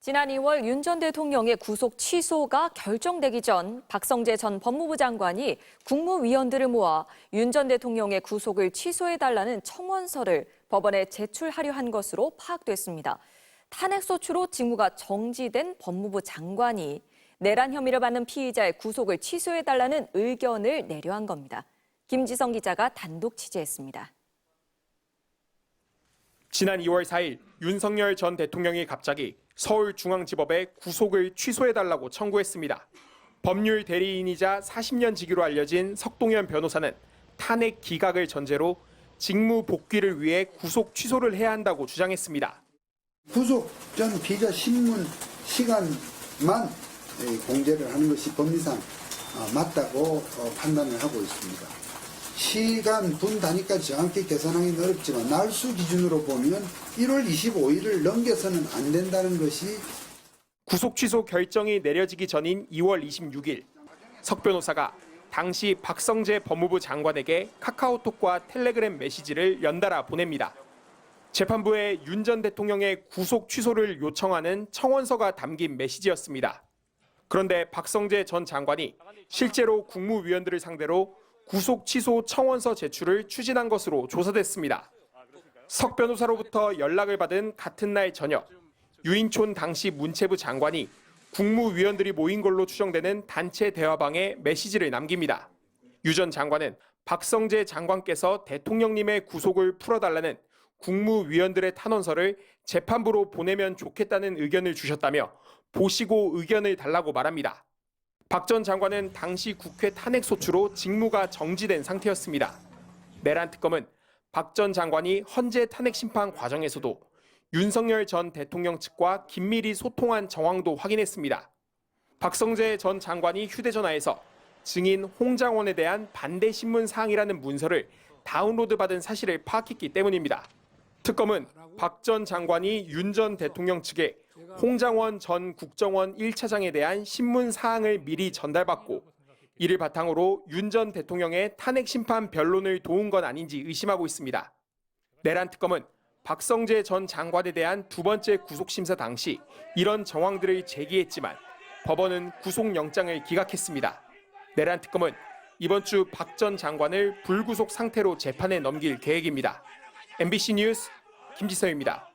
지난 2월 윤 전 대통령의 구속 취소가 결정되기 전 박성재 전 법무부 장관이 국무위원들을 모아 윤 전 대통령의 구속을 취소해달라는 청원서를 법원에 제출하려 한 것으로 파악됐습니다. 탄핵소추로 직무가 정지된 법무부 장관이 내란 혐의를 받는 피의자의 구속을 취소해달라는 의견을 내려한 겁니다. 김지성 기자가 단독 취재했습니다. 지난 2월 4일 윤석열 전 대통령이 갑자기 서울중앙지법에 구속을 취소해달라고 청구했습니다. 법률 대리인이자 40년 직위로 알려진 석동현 변호사는 탄핵 기각을 전제로 직무 복귀를 위해 구속 취소를 해야 한다고 주장했습니다. 구속 전 피의자 신문 시간만 공제를 하는 것이 법리상 맞다고 판단을 하고 있습니다. 시간, 분 단위까지 정확히 계산하기는 어렵지만 날수 기준으로 보면 1월 25일을 넘겨서는 안 된다는 것이 구속 취소 결정이 내려지기 전인 2월 26일 석 변호사가 당시 박성재 법무부 장관에게 카카오톡과 텔레그램 메시지를 연달아 보냅니다. 재판부에 윤 전 대통령의 구속 취소를 요청하는 청원서가 담긴 메시지였습니다. 그런데 박성재 전 장관이 실제로 국무위원들을 상대로 구속 취소 청원서 제출을 추진한 것으로 조사됐습니다. 석 변호사로부터 연락을 받은 같은 날 저녁, 유인촌 당시 문체부 장관이 국무위원들이 모인 걸로 추정되는 단체 대화방에 메시지를 남깁니다. 유 전 장관은 박성재 장관께서 대통령님의 구속을 풀어달라는 국무위원들의 탄원서를 재판부로 보내면 좋겠다는 의견을 주셨다며 보시고 의견을 달라고 말합니다. 박 전 장관은 당시 국회 탄핵소추로 직무가 정지된 상태였습니다. 내란 특검은 박 전 장관이 헌재 탄핵심판 과정에서도 윤석열 전 대통령 측과 긴밀히 소통한 정황도 확인했습니다. 박성재 전 장관이 휴대전화에서 증인 홍장원에 대한 반대 신문 사항이라는 문서를 다운로드받은 사실을 파악했기 때문입니다. 특검은 박 전 장관이 윤 전 대통령 측에 홍장원 전 국정원 1차장에 대한 신문 사항을 미리 전달받고 이를 바탕으로 윤 전 대통령의 탄핵 심판 변론을 도운 건 아닌지 의심하고 있습니다. 내란 특검은 박성재 전 장관에 대한 두 번째 구속심사 당시 이런 정황들을 제기했지만 법원은 구속영장을 기각했습니다. 내란 특검은 이번 주 박 전 장관을 불구속 상태로 재판에 넘길 계획입니다. MBC 뉴스 김지성입니다.